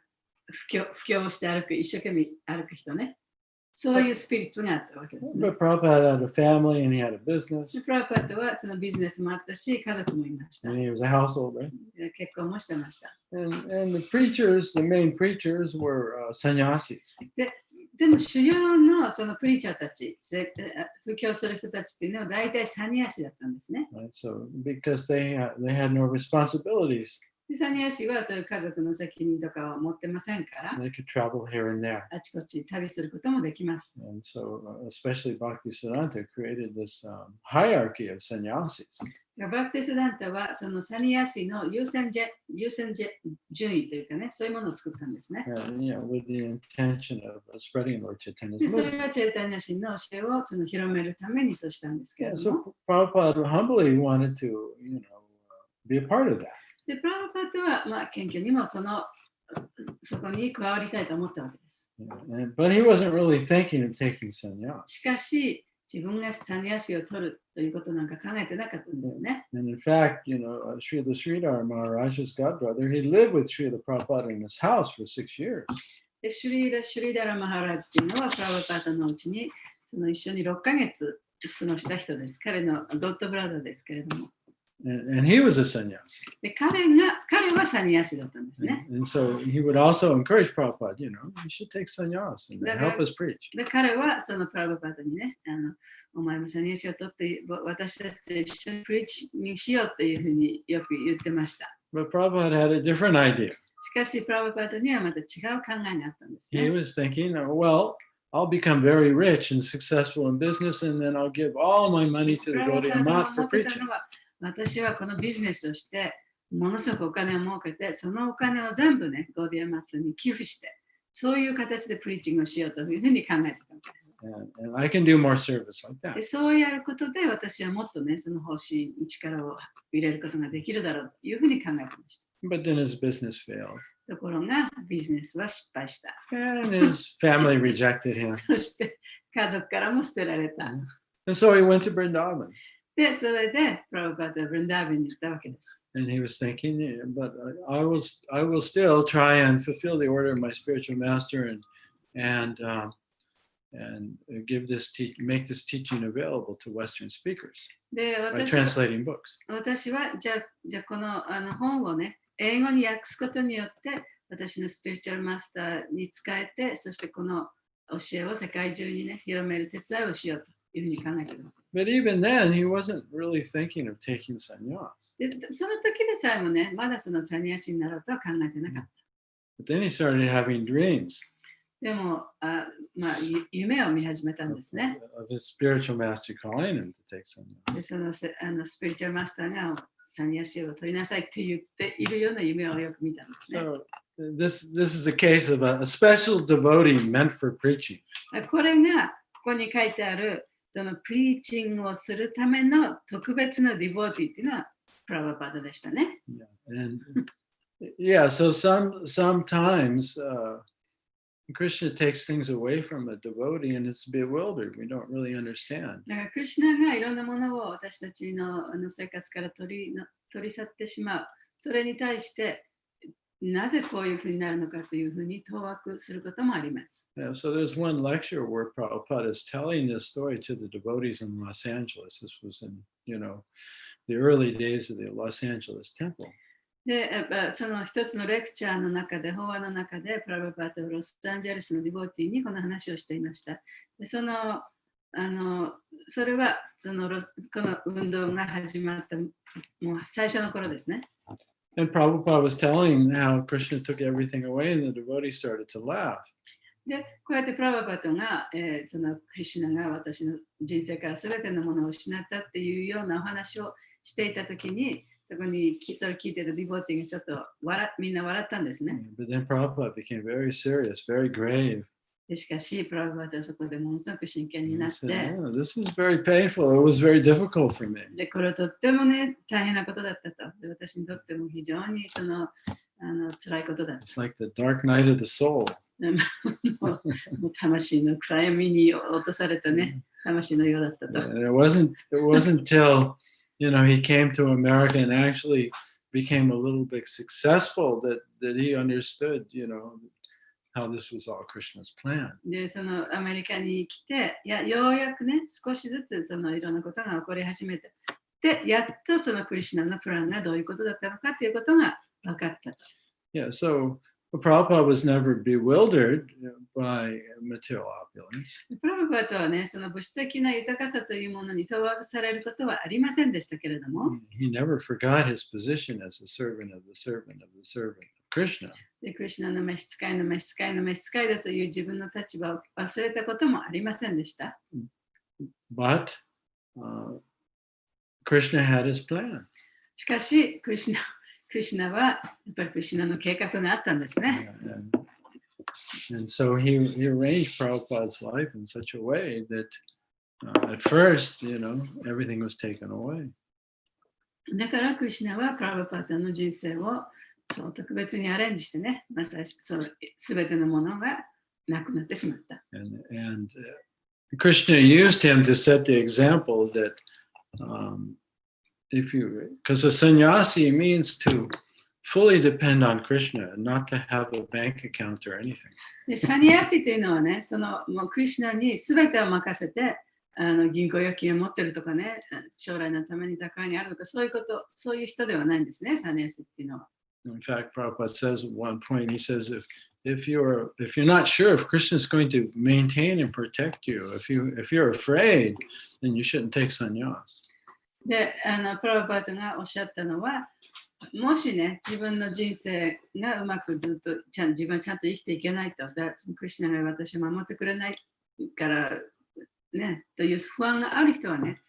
布教をして歩く、一生懸命歩く人ね。そういうスピリッツがあったわけですね。But Prabhupada had a family and he had a business. プラブパッドはそのビジネスもあったし、家族もいました。 And he was a householder. 結婚もしてました。And the preachers, the main preachers were sannyasis. でも主要のそのプリーチャーたち、布教する人たちっていうのは大体サニヤシだったんですね。Right? So because they had no responsibilities, サニヤシはそういう家族の責任とかを持ってませんから、 they could travel here and there. あちこち旅することもできます。 And so, especially Bhaktisiddhanta created this hierarchy of sannyasis. バクティスダンタはそのサニヤシの優先順位というかね、そういうものを作ったんですね。With the intention of spreading Lord で Chaitanya's それ movement. はチェイタニャシの教えをその広めるためにそうしたんですけれ Yeah, ども。 so Prabhupada humbly wanted to, be a part of that. で、プラブパッドは、謙虚にもそこに加わりたいと思ったわけです。But he wasn't really thinking of taking sannyas. しかし、自分がサニヤシを取るということなんか考えてなかったんですね。And in fact, Srila Sridhar Maharaj's godbrother, he lived with Srila Prabhupada in his house for 6 years. でシュリダラ・マハラジというのはプラブパッドのうちにその一緒に6ヶ月過ごした人です。彼のドットブラザーですけれども。And he was a sannyasi. で彼はサニヤシだったんですね。And so he would also encourage Prabhupada, you should take sannyas and help us preach. で彼はそのプラブパッドにね、お前もサニヤシを取って私たちと一緒にプリーチにしようというふうによく言ってました。But Prabhupada had a different idea. しかし、プラブパッドにはまた違う考えがあったんですね。 He was thinking, well, I'll become very rich and successful in business, and then I'll give all my money to the Gaudiya Math for preaching. 私はこのビジネスをして、ものすごくお金を儲けて、そのお金を全部ね、ゴーディアマットに寄付して、そういう形でプリーチングをしようというふうに考えてたわけです。And I can do more service like that. でそうやることで、私はもっとね、その方針に力を入れることができるだろうというふうに考えてました。But then his business failed. ところが、ビジネスは失敗した。And his family rejected him. そして、家族からも捨てられた。And so he went to Vrindavan. で、それで、プラブパッドはブリンダービンに行ったわけです。And he was thinking, but I will still try and fulfill the order of my spiritual master and make this teaching available to Western speakers で、 by translating books. 私はじゃあこの本をね、英語に訳すことによって、私のスピリチュアルマスターに使えて、そしてこの教えを世界中にね、広める手伝いをしようというふうに考えている。But even then, he wasn't really thinking of taking sannyas. で、その時でさえもね、まだそのサニヤシになろうとは考えてなかった。But then he started having dreams でも、夢を見始めたんですね。 of his spiritual master calling him to take sannyas. で、そのスピリチュアルマスターがサニヤシを取りなさいって言っているような夢をよく見たんですね。So this is a case of a special devotee meant for preaching. これがここに書いてあるそのプリーチングをするための特別なディボーティーっていうのはプラブパッドでしたね。And yeah, so sometimes Krishna takes things away from a devotee and it's bewildered. We don't really understand. だからクリシュナがいろんなものを私たちの生活から取り去ってしまう。それに対してなぜこういうふうになるのかというふうに当惑することもあります。Yeah, so there's one lecture where Prabhupada is telling this story to the devotees in Los Angeles. This was in, the early days of the Los Angeles temple. で、やっぱその一つのレクチャーの中で、法話の中で、プラブパートロサンゼルスのディボーティーにこの話をしていました。でそれはこの運動が始まったもう最初の頃ですね。And Prabhupada was telling how Krishna took everything away and the devotees started to laugh. で、こうやってプラブパートが、そのクリシュナが私の人生から全てのものを失ったっていうようなお話をしていたときに、そこにそれを聞いてたディボーティーがちょっとみんな笑ったんですね。But then Prabhupada became very serious, very grave. でしかし、プラブパートはそこでものすごく真剣に He なっ said, て、 "Oh, this was very painful. It was very difficult for me." で、これはとってもね、大変なことだったと。で、私にとっても非常に辛いことだった。It's like the dark night of the soul. もう魂の暗闇に落とされたね、魂のようだったと。 And it wasn't till he came to America and actually became a little bit successful that he understood, how this was all Krishna's plan. で、そのアメリカに来て、ようやくね、少しずつそのいろんなことが起こり始めて、で、やっとそのクリシュナのプランがどういうことだったのかということが分かったと。Yeah, so Prabhupada was never bewildered by material opulence. プラブパートはね、その物質的な豊かさというものに問わされることはありませんでしたけれども、He never forgot his position as a servant of the servant of the servant of Krishna. でクリシュナの召使いの召使いの召使いだという自分の立場を忘れたこともありませんでした。But Krishna had his plan. しかし、クリシュナはやっぱりクリシュナの計画があったんですね。And so he arranged Prabhupada's life in such a way that at first, everything was taken away. だからクリシュナはプラブパータの人生をそう特別にアレンジしてね、すべてのものがなくなってしまった。And Krishna used him to set the example that because a sannyasi means to fully depend on Krishna and not to have a bank account or anything. でサニアシというのはね、もうクリシュナにすべてを任せて、銀行預金を持ってるとかね、将来のために高いにあるとか、そういう人ではないんですね、サニアシっていうのは。In fact, Prabhupada says at one point, he says, if you're not sure if Krishna is going to maintain and protect you, if you're afraid, then you shouldn't take sannyas. で、プラブパートがおっしゃったのは、もしね、自分の人生がうまくずっと自分はちゃんと生きていけないと、クリシュナが私を守ってくれないからね、という不安がある人はね、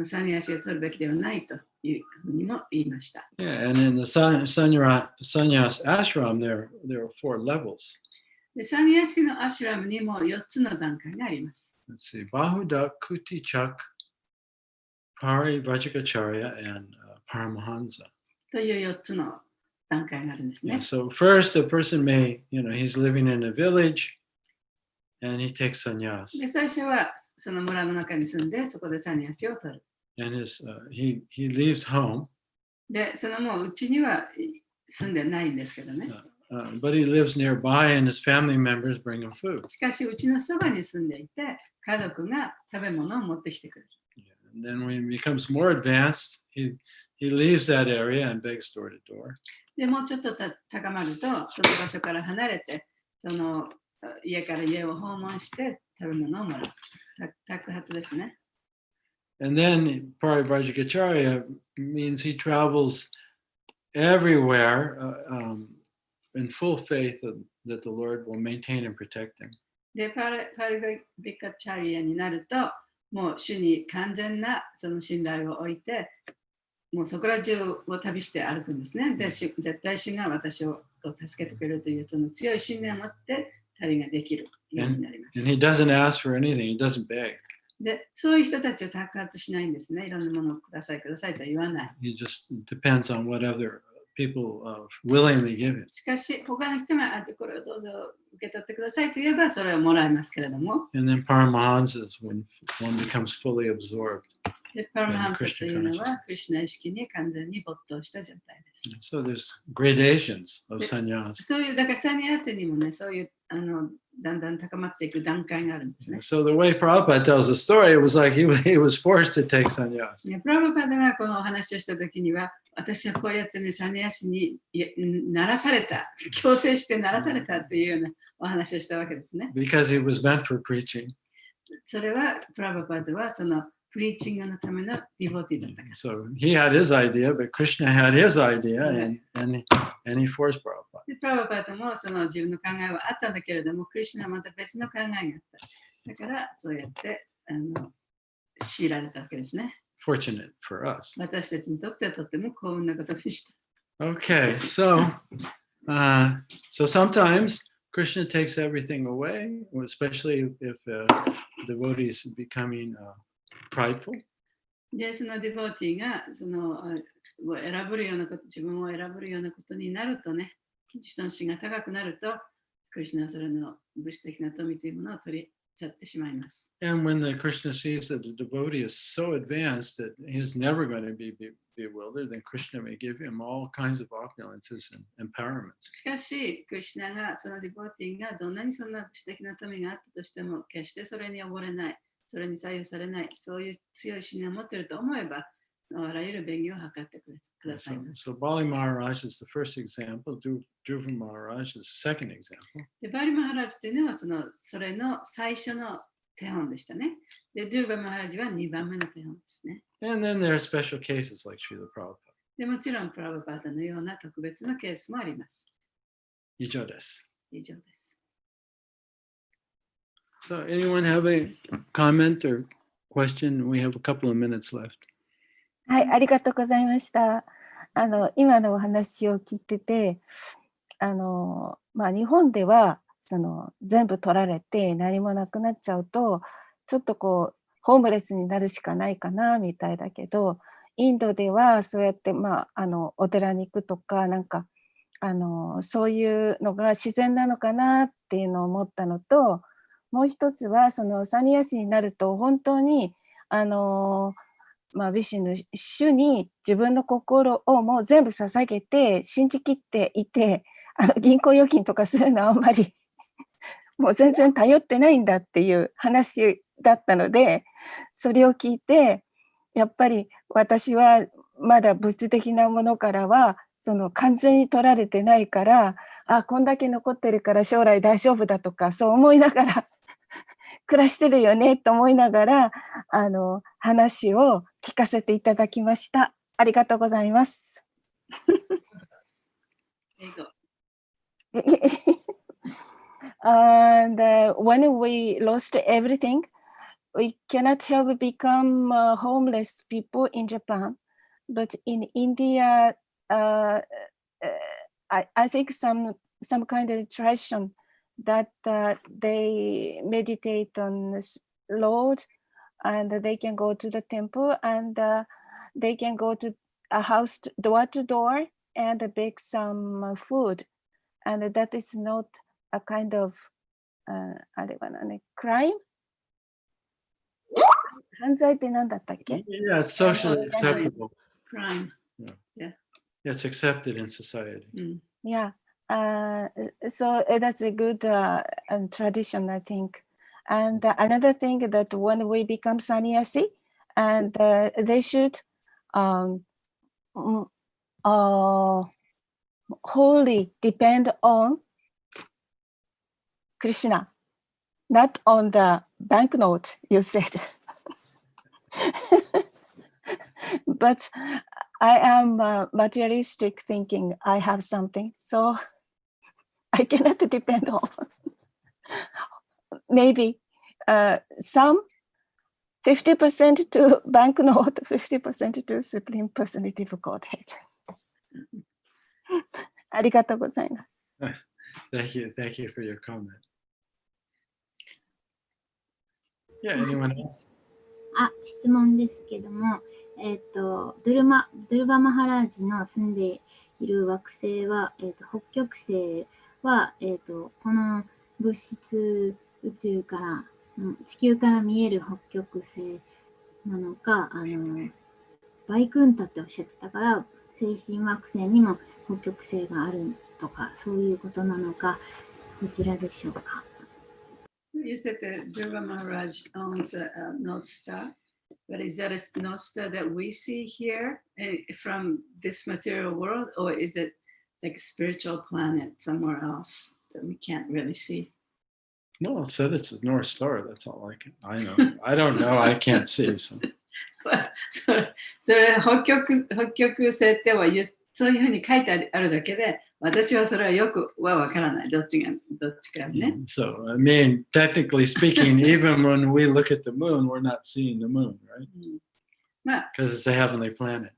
サニアシを取るべきではないというふうにも言いました。Yeah, and in the sannyas ashram, there are 4 levels. でサニアシのアシュラムにも4つの段階があります。Let's see, Bahuda, Kuti Chak, Pari Vajrakacharya, and Paramahansa. という4つの段階があるんですね。Yeah, so first, a person may, he's living in a village and he takes sannyas. で最初はその村の中に住んで、そこでサニアシを取る。And he leaves home. で、そのもううちには住んでないんですけどね。But he lives nearby and his family members bring him food. しかし、うちのそばに住んでいて、家族が食べ物を持ってきてくれる。And then when he becomes more advanced, he leaves that area and begs door to door. でもうちょっと高まると、その場所から離れて、その家から家を訪問して食べ物をもらう。宅発ですね。And then Parivajrakacharya means he travels everywhere in full faith that the Lord will maintain and protect him. で、パリビカチャリアになると、もう主に完全なその信頼を置いて、もうそこら中を旅して歩くんですね。で、絶対主が私を助けてくれるというその強い信念を持って旅ができるようになります。And he doesn't ask for anything, he doesn't beg. で、そういう人たちを宅発しないんですね。いろんなものをくださいとは言わない。He just depends on whatever people willingly give it. しかし、他の人がこれをどうぞ受け取ってくださいと言えば、それをもらいますけれども。And then Paramahansa is when one becomes fully absorbed. で、パラマハンサというのは、クリシュナ意識に完全に没頭した状態です。So there's gradations of sannyas. そういう、だからサニヤスにもね、そういうだんだん高まっていく段階があるんですね。So the way Prabhupada tells the story, it was like he was forced to take sannyas. プラブパダがこのお話をしたときには、私はこうやってね、サニヤスにならされた、強制してならされたっていうようなお話をしたわけですね。Because he was meant for preaching. それは、プラブパダはそのプリーチングのためのディボティだったから。So he had his idea, but Krishna had his idea, and he forced Prabhupada. でプラブパダもその自分の考えはあったんだけれども、クリシュナはまた別の考えがあった。だからそうやって強いられたわけですね。Fortunate for us. 私たちにとってはとても幸運なことでした。Okay, so sometimes Krishna takes everything away, especially if devotee is becoming prideful. で、そのディボティがその選ぶようなこと、自分を選ぶようなことになるとね、自尊心が高くなると、クリシュナはそれの物質的な富というものを取り去ってしまいます。And when the Krishna sees that the devotee is so advanced that he is never going to be bewildered, then Krishna may give him all kinds of opulences and empowerments. しかし、クリシュナがそのディボティがどんなにそんな物質的な富があったとしても、決してそれに溺れない。それに左右されない、そういう強い信念を持っていると思えば、あらゆる便宜を図ってくださいます。So Bali Maharaj is the first example, Dhruva Maharaj is the second example. でバリマハラジというのはそれの最初の手本でしたね。で、ドゥーバマハラジは2番目の手本ですね。And then there are special cases like Srila Prabhupada. でもちろん、プラブパータのような特別なケースもあります。以上です。以上です。So anyone have a comment or question? We have a couple of minutes left. はい、ありがとうございました。今のお話を聞いてて、日本では全部取られて何もなくなっちゃうと、ちょっとこうホームレスになるしかないかなみたいだけど、インドではそうやってお寺に行くとかなんかそういうのが自然なのかなっていうのを思ったのと、もう一つはそのサニヤシになると本当にビシュヌ主に自分の心をもう全部捧げて信じきっていて、銀行預金とかそういうのはあんまりもう全然頼ってないんだっていう話だったので、それを聞いてやっぱり私はまだ物質的なものからは完全に取られてないから、こんだけ残ってるから将来大丈夫だとかそう思いながら暮らしてるよねと思いながら話を聞かせていただきました。ありがとうございます。And when we lost everything, we cannot help become homeless people in Japan. But in India, I think some kind of tradition that they meditate on the Lord, and they can go to the temple, and they can go to a house door to door and bake some food, and that is not a kind of crime. 犯罪って何だったっけ? Yeah, it's socially acceptable. Crime. Yeah, it's accepted in society. Yeah. So that's a good tradition, I think. And another thing that when we become sannyasi, and they should wholly depend on Krishna, not on the banknote, you said. But I am materialistic thinking I have something, so I cannot depend on maybe some 50% to banknote, 50% to Supreme Personality of Godhead. ありがとうございます。Thank you for your comment. Yeah, anyone else? 質問ですけども、ドゥルバマハラージの住んでいる惑星は、北極星は、この物質宇宙から、地球から見える北極星なのか、バイクンタっておっしゃってたから、星神惑星にも北極星があるとか、そういうことなのか、どちらでしょうか。So you said that Dhruva Maharaj owns a North Star, but is that a North Star that we see here from this material world, or is it like a spiritual planet somewhere else that we can't really see? No, it said it's a North Star. That's all I know. I don't know. I can't see. So. それ北極星ってはそういうふうに書いてあるだけで、私はそれはよくはわからない。どっちかね。So, I mean, technically speaking, even when we look at the moon, we're not seeing the moon, right? まあ、Because it's a heavenly planet.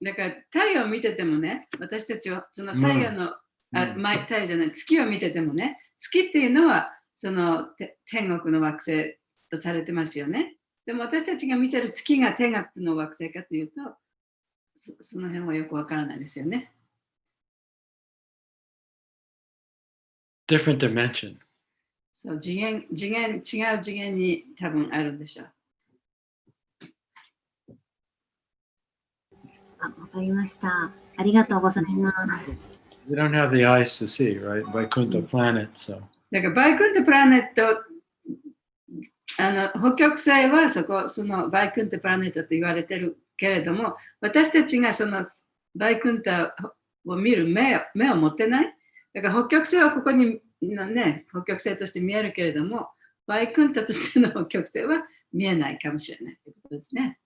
だから太陽を見ててもね、私たちはその太陽の、太陽じゃない、月を見ててもね、月っていうのはその天国の惑星とされてますよね。でも私たちが見てる月が天国の惑星かというと、その辺はよくわからないですよね。Different dimension. そう、違う次元に多分あるんでしょう。わかりました。ありがとうございます。We don't have the eyes to see, right? Vaikuntha planet, so. だからバイクントプラネット、北極星はそのバイクントプラネットと言われてるけれども、私たちがそのバイクントを見る目を持ってない。だから北極星はここにね、北極星として見えるけれども、バイクントとしての北極星は見えないかもしれないということですね。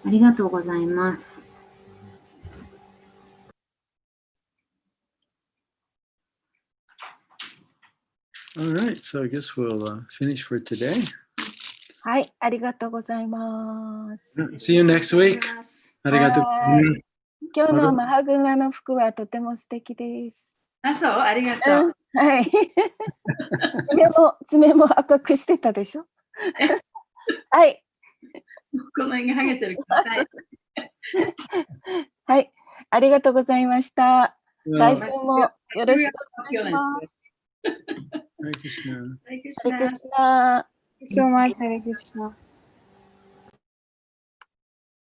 ありがとうございます。All right, so I guess we'll finish for today. はい、ありがとうございます。See you next week. ありがとう。今日のマハグナの服はとても素敵です。あ、そう、ありがとう。はい。爪も赤くしてたでしょ。はい。この辺がハゲてるから。はい、ありがとうございました。来週もよろしくお願いします。Hare Krishna. Hare Krishna. Thank you so much. Hare Krishna.